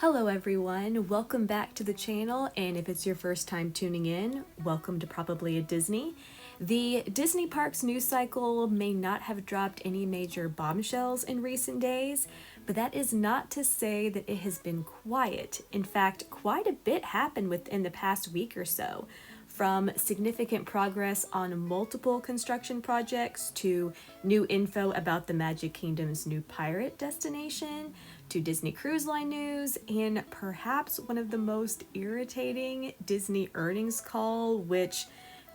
Hello everyone, welcome back to the channel, and if it's your first time tuning in, welcome to Probably a Disney. The Disney Parks news cycle may not have dropped any major bombshells in recent days, but that is not to say that it has been quiet. In fact, quite a bit happened within the past week or so. From significant progress on multiple construction projects to new info about the Magic Kingdom's new pirate destination, to Disney Cruise Line news, and perhaps one of the most irritating Disney earnings call, which,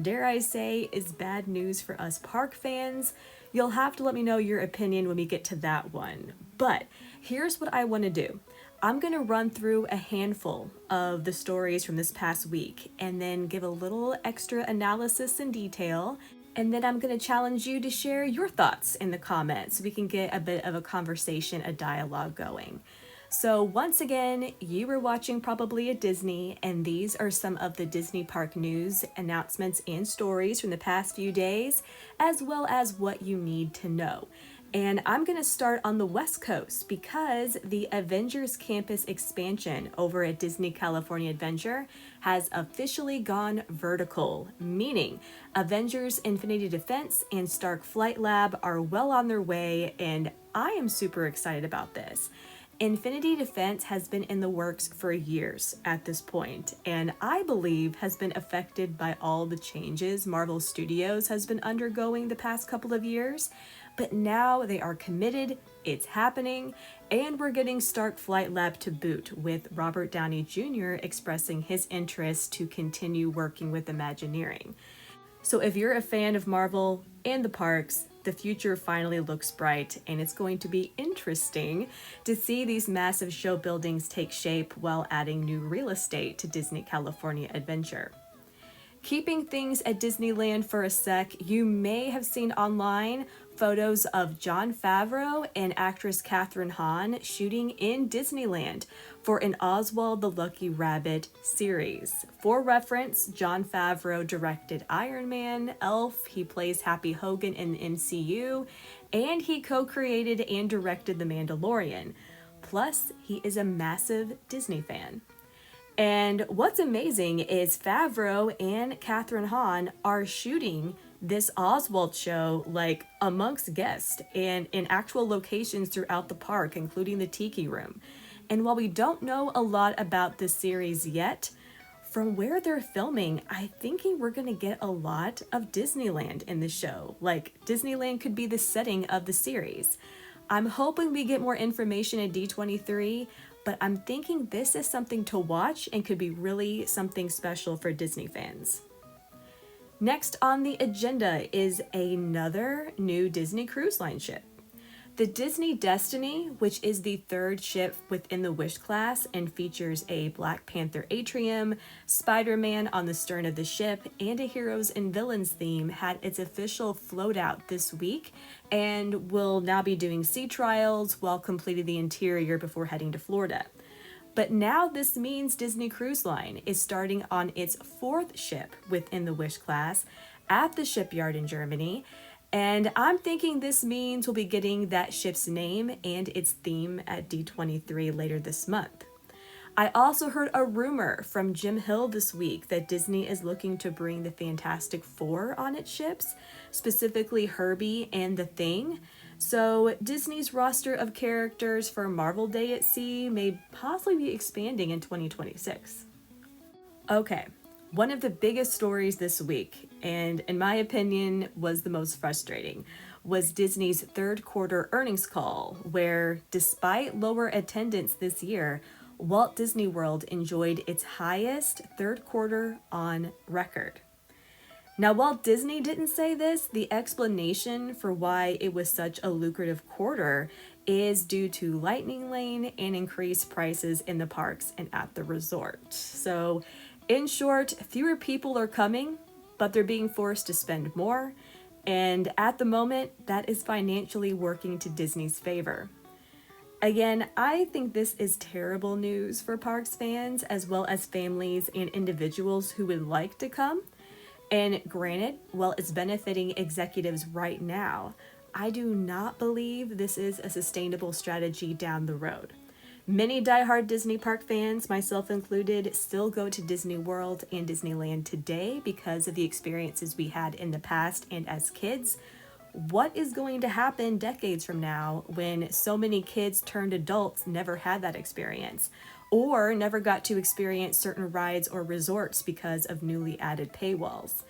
dare I say, is bad news for us park fans. You'll have to let me know your opinion when we get to that one. But here's what I want to do. I'm going to run through a handful of the stories from this past week and then give a little extra analysis and detail. And then I'm going to challenge you to share your thoughts in the comments so we can get a bit of a conversation, a dialogue going. So once again, you were watching Probably a Disney, and these are some of the Disney Park news, announcements, and stories from the past few days, as well as what you need to know. And I'm going to start on the West Coast because the Avengers campus expansion over at Disney California Adventure has officially gone vertical, meaning Avengers Infinity Defense and Stark Flight Lab are well on their way, and I am super excited about this. Infinity Defense has been in the works for years at this point, and I believe has been affected by all the changes Marvel Studios has been undergoing the past couple of years. But now they are committed, it's happening, and we're getting Stark Flight Lab to boot, with Robert Downey Jr. expressing his interest to continue working with Imagineering. So if you're a fan of Marvel and the parks, the future finally looks bright, and it's going to be interesting to see these massive show buildings take shape while adding new real estate to Disney California Adventure. Keeping things at Disneyland for a sec, you may have seen online photos of Jon Favreau and actress Kathryn Hahn shooting in Disneyland for an Oswald the Lucky Rabbit series. For reference, Jon Favreau directed Iron Man, Elf, he plays Happy Hogan in the MCU, and he co-created and directed The Mandalorian. Plus, he is a massive Disney fan. And what's amazing is Favreau and Kathryn Hahn are shooting this Oswald show like amongst guests and in actual locations throughout the park, including the Tiki Room. And while we don't know a lot about this series yet, from where they're filming, I'm thinking we're gonna get a lot of Disneyland in the show. Like, Disneyland could be the setting of the series. I'm hoping we get more information at D23, but I'm thinking this is something to watch and could be really something special for Disney fans. Next on the agenda is another new Disney Cruise Line ship. The Disney Destiny, which is the third ship within the Wish class and features a Black Panther atrium, Spider-Man on the stern of the ship, and a Heroes and Villains theme, had its official float out this week and will now be doing sea trials while completing the interior before heading to Florida. But now this means Disney Cruise Line is starting on its fourth ship within the Wish class at the shipyard in Germany. And I'm thinking this means we'll be getting that ship's name and its theme at D23 later this month. I also heard a rumor from Jim Hill this week that Disney is looking to bring the Fantastic Four on its ships, specifically Herbie and the Thing. So Disney's roster of characters for Marvel Day at Sea may possibly be expanding in 2026. Okay. One of the biggest stories this week, and in my opinion was the most frustrating, was Disney's third quarter earnings call, where despite lower attendance this year, Walt Disney World enjoyed its highest third quarter on record. Now, Walt Disney didn't say this, the explanation for why it was such a lucrative quarter is due to Lightning Lane and increased prices in the parks and at the resort. So, in short, fewer people are coming, but they're being forced to spend more, and at the moment, that is financially working to Disney's favor. Again, I think this is terrible news for parks fans, as well as families and individuals who would like to come. And granted, while it's benefiting executives right now, I do not believe this is a sustainable strategy down the road. Many diehard Disney park fans, myself included, still go to Disney World and Disneyland today because of the experiences we had in the past and as kids. What is going to happen decades from now when so many kids turned adults never had that experience or never got to experience certain rides or resorts because of newly added paywalls?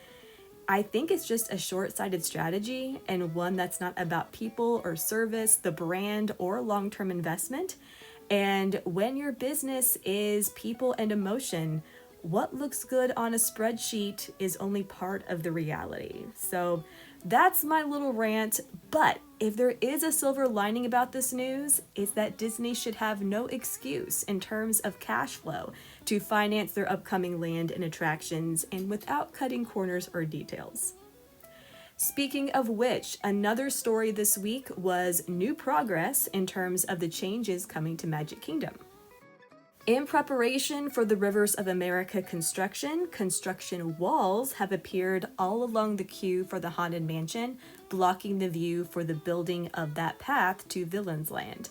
I think it's just a short-sighted strategy and one that's not about people or service, the brand, or long-term investment. And when your business is people and emotion, what looks good on a spreadsheet is only part of the reality. So that's my little rant. But if there is a silver lining about this news, it's that Disney should have no excuse in terms of cash flow to finance their upcoming land and attractions and without cutting corners or details. Speaking of which, another story this week was new progress in terms of the changes coming to Magic Kingdom. In preparation for the Rivers of America construction walls have appeared all along the queue for the Haunted Mansion, blocking the view for the building of that path to Villains Land.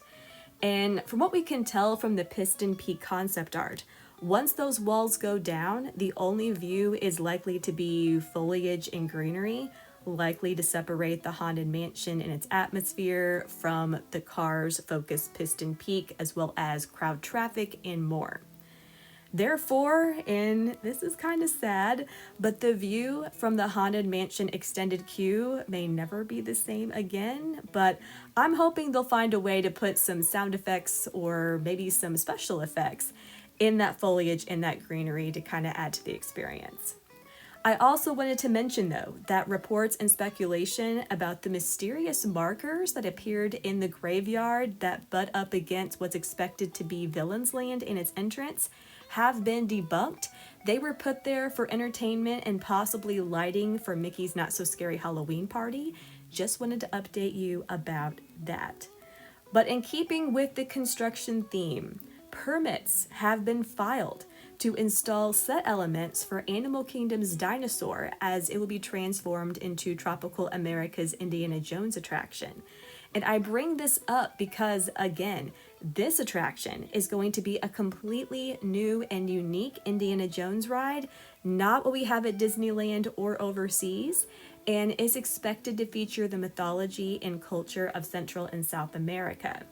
And from what we can tell from the Piston Peak concept art, once those walls go down, the only view is likely to be foliage and greenery, likely to separate the Haunted Mansion and its atmosphere from the Cars-focused Piston Peak, as well as crowd traffic and more. Therefore, and this is kind of sad, but the view from the Haunted Mansion extended queue may never be the same again, but I'm hoping they'll find a way to put some sound effects or maybe some special effects in that foliage and that greenery to kind of add to the experience. I also wanted to mention, though, that reports and speculation about the mysterious markers that appeared in the graveyard that butt up against what's expected to be Villains Land in its entrance have been debunked. They were put there for entertainment and possibly lighting for Mickey's Not So Scary Halloween Party. Just wanted to update you about that. But in keeping with the construction theme, permits have been filed to install set elements for Animal Kingdom's Dinosaur as it will be transformed into Tropical America's Indiana Jones attraction. And I bring this up because, again, this attraction is going to be a completely new and unique Indiana Jones ride, not what we have at Disneyland or overseas, and is expected to feature the mythology and culture of Central and South America.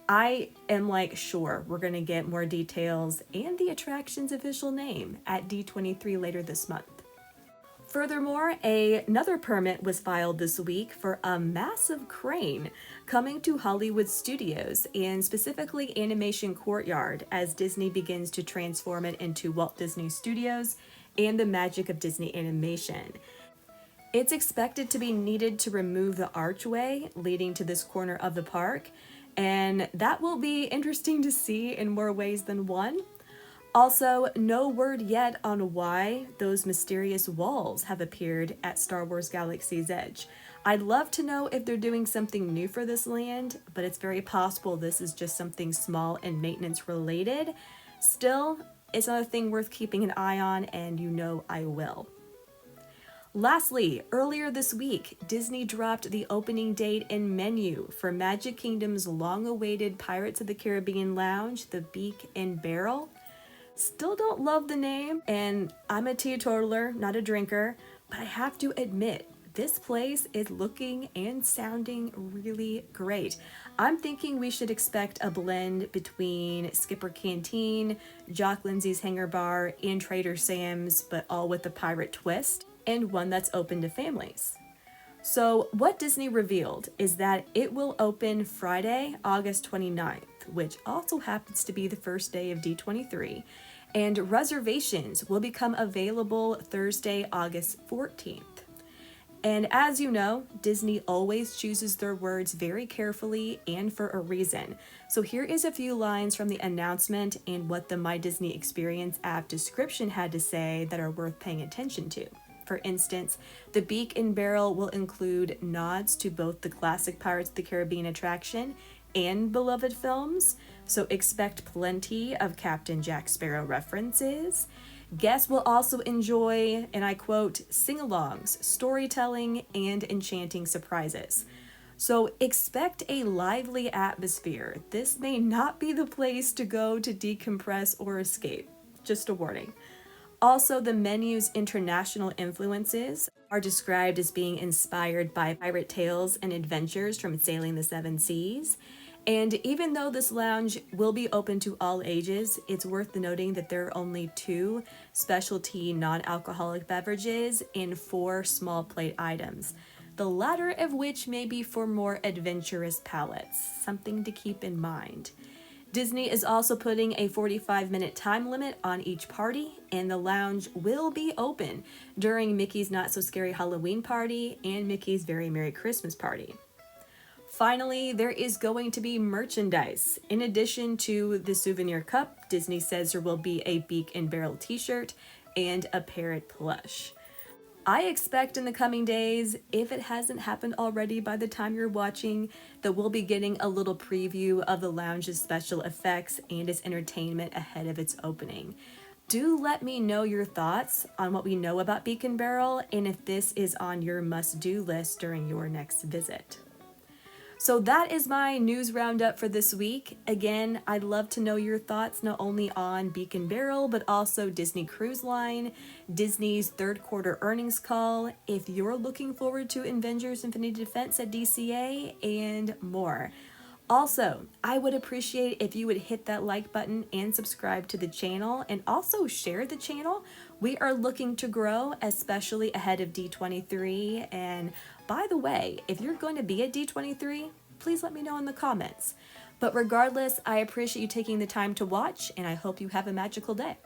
I am sure we're going to get more details and the attraction's official name at D23 later this month. Furthermore, another permit was filed this week for a massive crane coming to Hollywood Studios and specifically Animation Courtyard as Disney begins to transform it into Walt Disney Studios and the magic of Disney animation. It's expected to be needed to remove the archway leading to this corner of the park, and that will be interesting to see in more ways than one. Also, no word yet on why those mysterious walls have appeared at Star Wars Galaxy's Edge. I'd love to know if they're doing something new for this land, but it's very possible this is just something small and maintenance related. Still, it's another thing worth keeping an eye on, and you know I will. Lastly, earlier this week, Disney dropped the opening date and menu for Magic Kingdom's long-awaited Pirates of the Caribbean Lounge, the Beak and Barrel. Still don't love the name, and I'm a teetotaler, not a drinker, but I have to admit, this place is looking and sounding really great. I'm thinking we should expect a blend between Skipper Canteen, Jock Lindsay's Hangar Bar, and Trader Sam's, but all with a pirate twist, and one that's open to families. So what Disney revealed is that it will open Friday, August 29th, which also happens to be the first day of D23, and reservations will become available Thursday, August 14th. And as you know, Disney always chooses their words very carefully and for a reason. So here is a few lines from the announcement and what the My Disney Experience app description had to say that are worth paying attention to. For instance, the Beak and Barrel will include nods to both the classic Pirates of the Caribbean attraction and beloved films, so expect plenty of Captain Jack Sparrow references. Guests will also enjoy, and I quote, sing-alongs, storytelling, and enchanting surprises. So expect a lively atmosphere. This may not be the place to go to decompress or escape. Just a warning. Also, the menu's international influences are described as being inspired by pirate tales and adventures from sailing the seven seas. And even though this lounge will be open to all ages, it's worth noting that there are only 2 specialty non-alcoholic beverages and 4 small plate items, the latter of which may be for more adventurous palates, something to keep in mind. Disney is also putting a 45-minute time limit on each party, and the lounge will be open during Mickey's Not So Scary Halloween Party and Mickey's Very Merry Christmas Party. Finally, there is going to be merchandise. In addition to the souvenir cup, Disney says there will be a Beak and Barrel t-shirt and a parrot plush. I expect in the coming days, if it hasn't happened already by the time you're watching, that we'll be getting a little preview of the lounge's special effects and its entertainment ahead of its opening. Do let me know your thoughts on what we know about Beak and Barrel and if this is on your must-do list during your next visit. So that is my news roundup for this week. Again, I'd love to know your thoughts not only on Beak and Barrel, but also Disney Cruise Line, Disney's third quarter earnings call, if you're looking forward to Avengers Infinity Defense at DCA, and more. Also, I would appreciate if you would hit that like button and subscribe to the channel, and also share the channel. We are looking to grow, especially ahead of D23. And by the way, if you're going to be at D23, please let me know in the comments. But regardless, I appreciate you taking the time to watch, and I hope you have a magical day.